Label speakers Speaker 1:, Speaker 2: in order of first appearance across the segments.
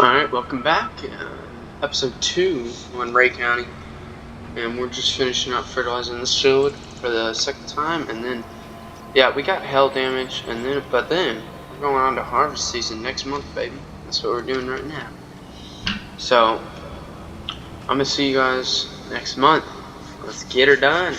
Speaker 1: Alright, welcome back. Episode 2 on Ray County. And we're just finishing up fertilizing this field for the second time. And then, yeah, we got hail damage. But then, we're going on to harvest season next month, baby. That's what we're doing right now. So, I'm going to see you guys next month. Let's get her done.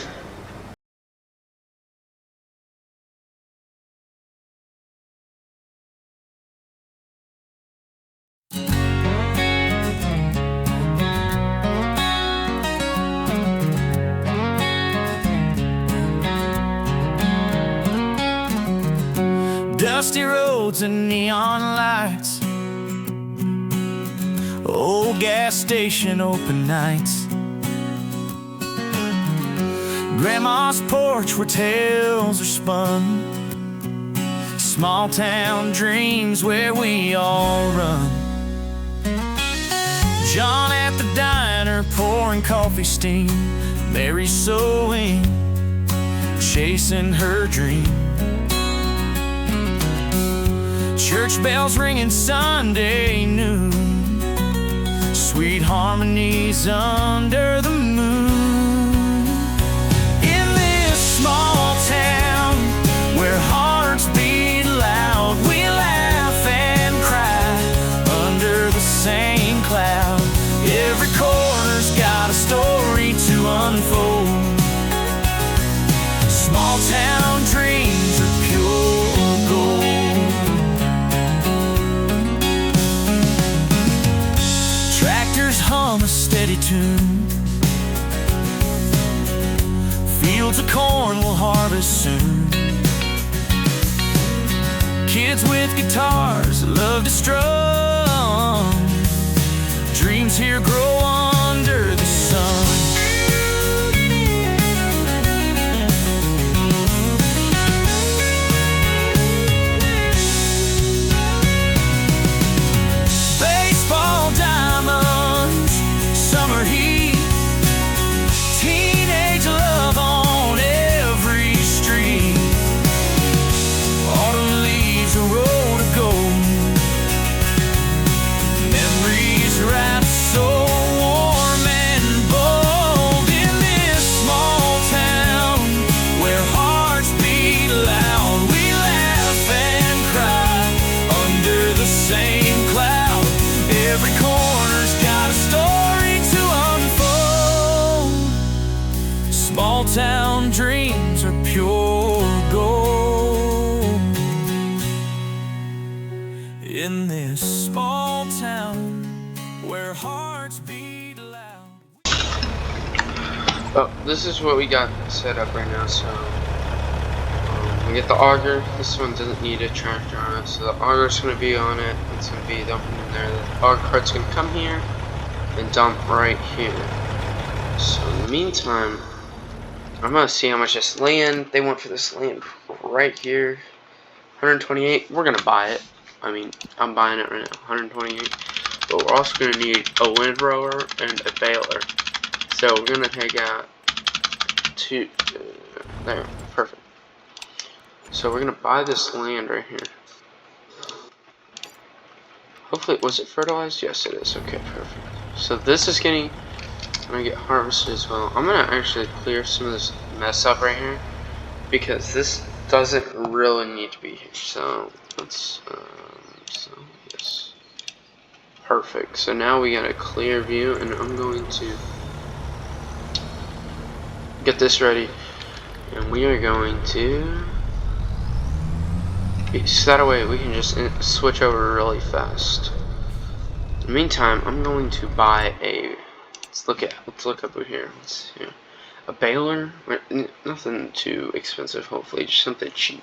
Speaker 2: Dusty roads and neon lights, old gas station open nights, Grandma's porch where tales are spun, small town dreams where we all run. John at the diner pouring coffee steam, Mary sewing, chasing her dream. Church bells ringing Sunday noon, sweet harmonies under the moon. In this small town where hearts beat loud, we laugh and cry under the same cloud. Every corner's got a story to unfold. Small town dreams are pure gold. Hum a steady tune, fields of corn will harvest soon. Kids with guitars love to strum, dreams here grow under the sun. Town dreams are pure gold. In this small town where hearts beat loud.
Speaker 1: Oh, this is what we got set up right now. So we get the auger. This one doesn't need a tractor on it, so the auger's going to be on it. It's going to be dumping in there. The auger cart's going to come here and dump right here. So in the meantime, I'm gonna see how much this land they want for this land right here. 128. We're gonna buy it. I mean, I'm buying it right now. 128. But we're also gonna need a windrower and a baler. So we're gonna take out two. There, perfect. So we're gonna buy this land right here. Hopefully, was it fertilized? Yes, it is. Okay, perfect. So this is getting. I'm gonna get harvested as well. I'm gonna actually clear some of this mess up right here because this doesn't really need to be here. So let's yes, perfect. So now we got a clear view, and I'm going to get this ready, and we are going to so that way we can just switch over really fast. In the meantime, I'm going to buy a. Let's look up over here. Let's see. A baler, nothing too expensive. Hopefully, just something cheap.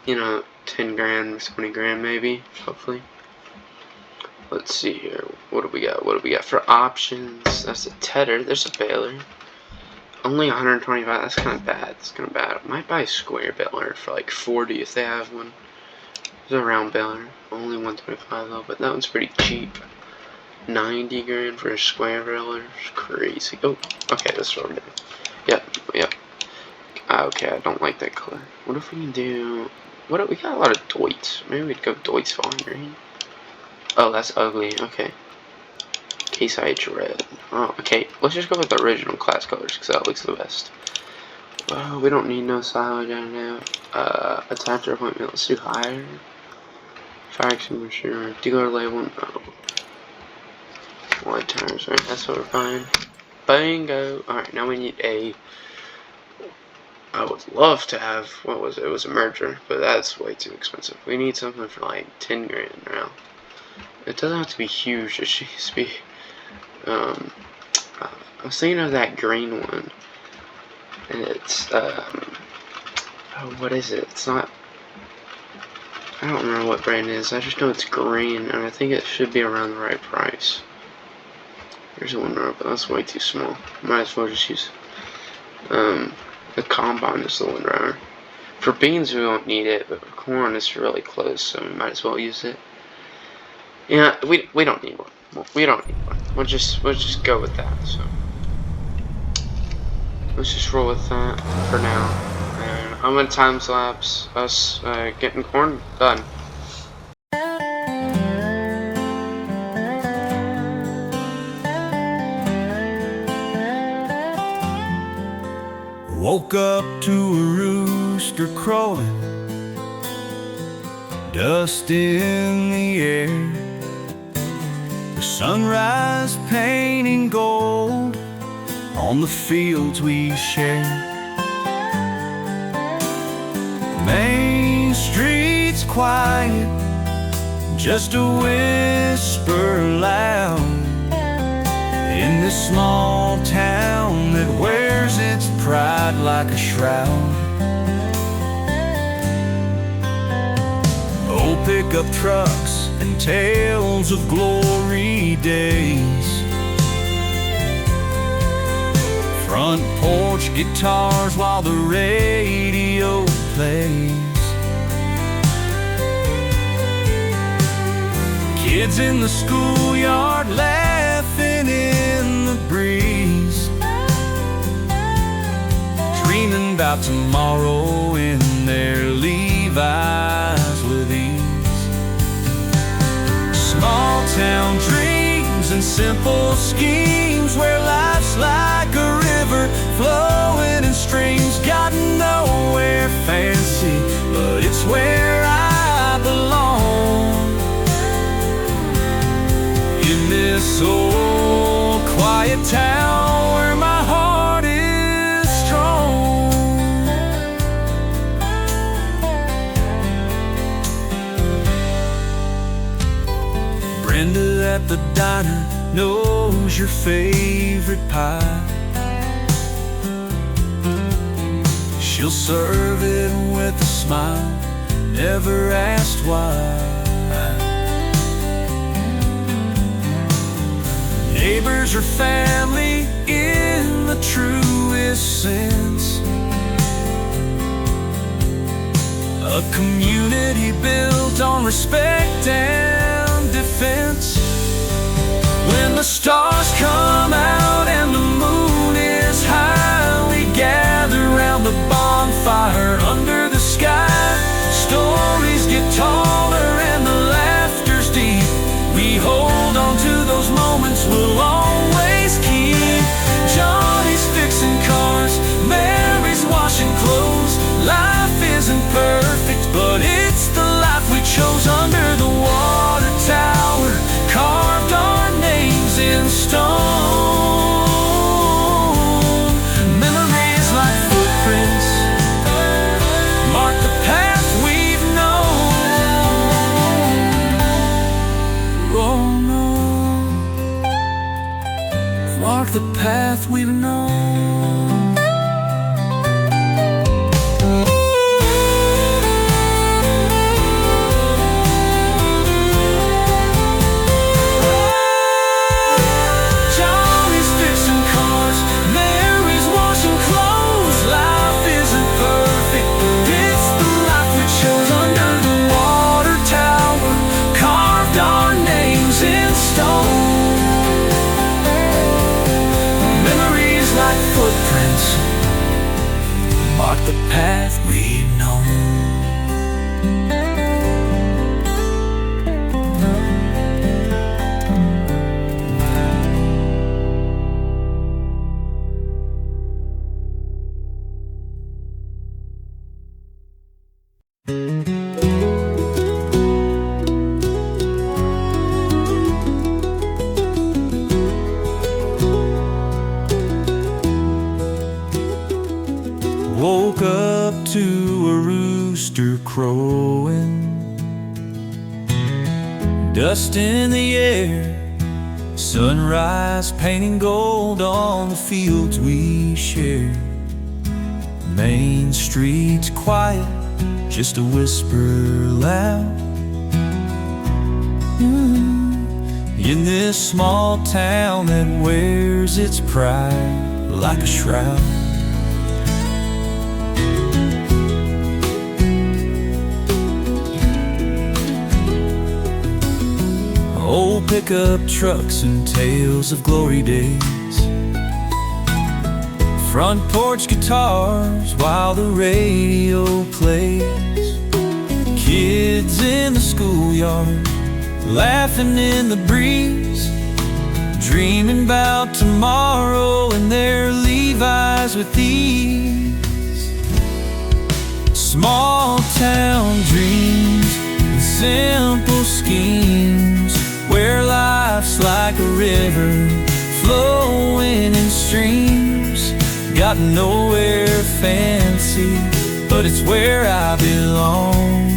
Speaker 1: You know, 10 grand, 20 grand maybe. Hopefully. Let's see here. What do we got? What do we got for options? That's a tedder. There's a baler. Only 125. That's kind of bad. That's kind of bad. I might buy a square baler for like 40 if they have one. There's a round baler. Only 125 though, but that one's pretty cheap. 90 grand for a square baler. Crazy. Oh, okay, that's what we're doing. Yep. Okay, I don't like that color. What if we can do? We got a lot of Deutz. Maybe we'd go Deutz Von Green. Oh, that's ugly. Okay. Case IH red. Oh, okay. Let's just go with the original class colors because that looks the best. Well, we don't need no silage down now. Attacher appointment. Let's do higher. Fire extinguisher. Dealer label. No. White tires. Right. That's what we're buying. Bingo. All right. Now we need a. I would love to have. What was it? It was a merger, but that's way too expensive. We need something for like 10 grand now. It doesn't have to be huge. It should just be. I was thinking of that green one, and it's oh, what is it? It's not. I don't remember what brand it is. I just know it's green, and I think it should be around the right price. Here's one more, but that's way too small. Might as well just use the combine is the one driver. For beans we won't need it, but for corn it's really close, so we might as well use it. Yeah, we don't need one. We don't need one. We'll just go with that. So let's just roll with that for now. And I'm gonna time lapse us getting corn done.
Speaker 2: Woke up to a rooster crowing, dust in the air, the sunrise painting gold on the fields we share. Main Street's quiet, just a whisper loud in this small town that wears its pride like a shroud. Old pickup trucks and tales of glory days, front porch guitars while the radio plays, kids in the schoolyard laughing in the breeze, dreaming about tomorrow in their Levi's with ease. Small town dreams and simple schemes where life's like a river flowing in streams. Got nowhere fancy, but it's where I belong, in this old quiet town where my heart is strong. Brenda at the diner knows your favorite pie. She'll serve it with a smile, never asked why. Neighbors are family in the truest sense, a community built on respect and defense. When the stars come out and the moon is high, we gather round the bonfire under the sky. Stories get taller and the laughter's deep. We hold on to those moments we'll always keep. Johnny's fixing cars, Mary's washing clothes. Life isn't perfect, but it's the life we chose. Under the water tower, carved our names in stone. Memories like footprints mark the path we've known. Oh no, mark the path we've known. Footprints mark the path we've known. Dust in the air, sunrise painting gold on the fields we share. Main Street's quiet, just a whisper loud. In this small town that wears its pride like a shroud. Old pickup trucks and tales of glory days, front porch guitars while the radio plays. Kids in the schoolyard laughing in the breeze, dreaming about tomorrow in their Levi's with ease. Small town dreams and simple schemes, where life's like a river flowing in streams. Got nowhere fancy, but it's where I belong.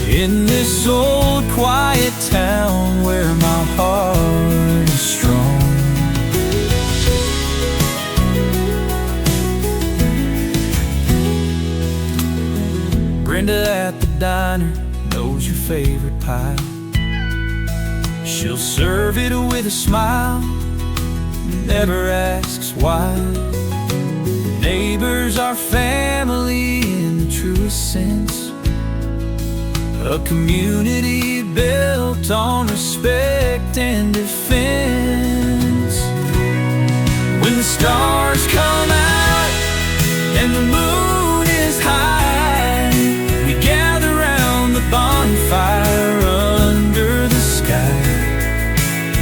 Speaker 2: In this old quiet town where my heart is strong. Brenda at the diner knows your favorite pie. She'll serve it with a smile, never asks why. Neighbors are family in the truest sense, a community built on respect and defense. When the stars come out and the moon is high, we gather round the bonfire under the sky.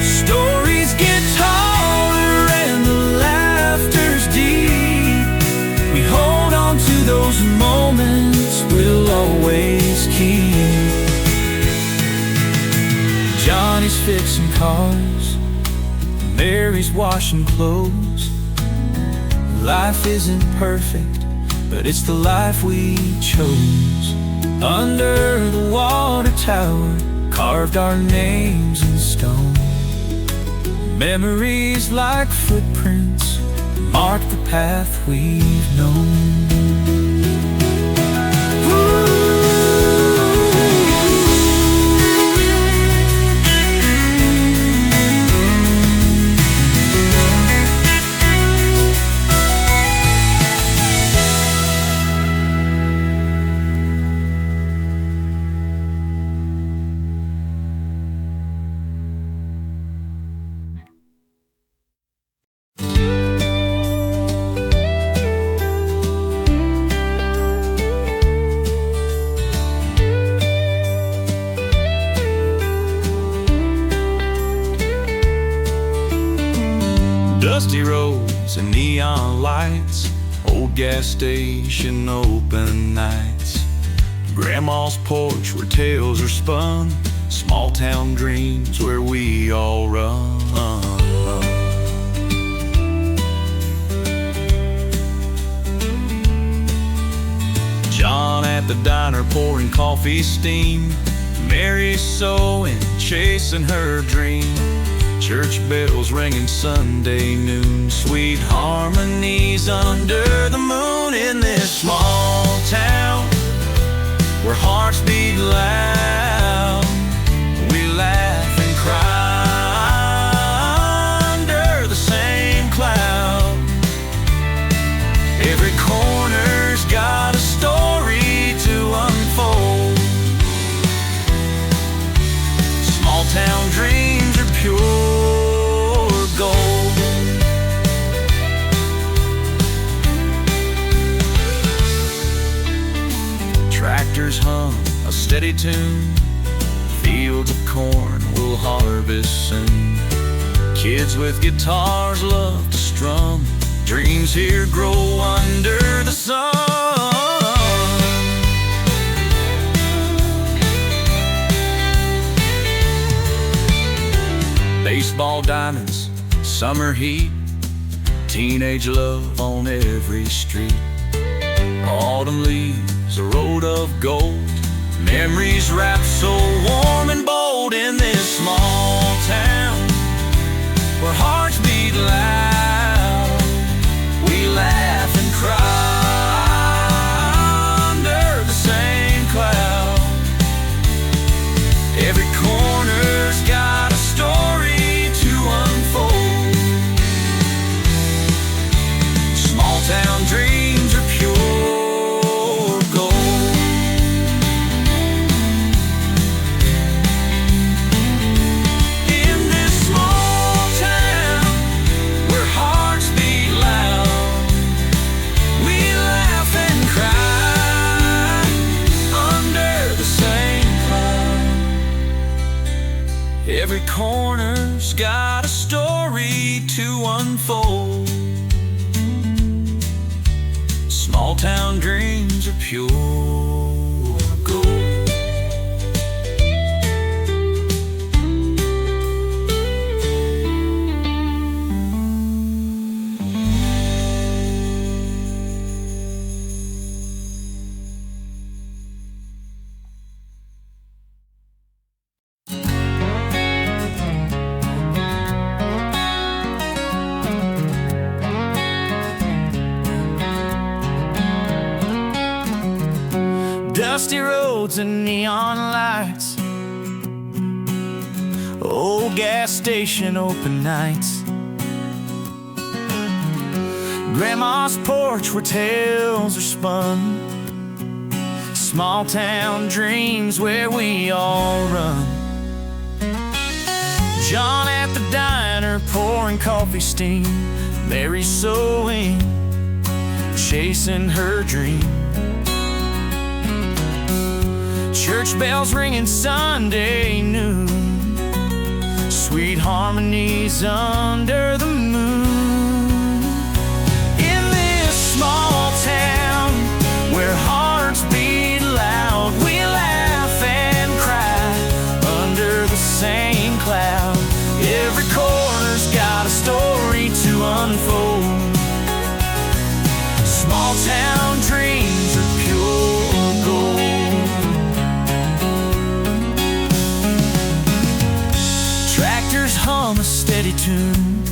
Speaker 2: Stories get taller and the laughter's deep. We hold on to those moments we'll always keep. Johnny's fixing cars, Mary's washing clothes. Life isn't perfect, but it's the life we chose. Under the water tower, carved our names in stone. Memories like footprints mark the path we've known. Dusty roads and neon lights, old gas station open nights, grandma's porch where tales are spun, small town dreams where we all run. John at the diner pouring coffee steam, Mary sewing, chasing her dream. Church bells ringing Sunday noon, sweet harmonies under the moon. In this small town where hearts beat loud, we laugh and cry under the same cloud. Every corner's got a story to unfold. Small town dreams are pure gold. Tractors hum a steady tune, fields of corn will harvest soon. Kids with guitars love to strum, dreams here grow under the sun. Baseball diamonds, summer heat, teenage love on every street. Autumn leaves, a road of gold, memories wrapped so warm and bold. Every corner's got a story to unfold. Small town dreams are pure gold. Dusty roads and neon lights, old gas station open nights, Grandma's porch where tales are spun, small town dreams where we all run. John at the diner pouring coffee steam, Mary sewing, chasing her dream. Church bells ringing Sunday noon, sweet harmonies under the moon. In this small town where hearts beat loud, we laugh and cry under the same cloud. Every corner's got a story to unfold. Small town dreams are pure gold. Tractors hum a steady tune,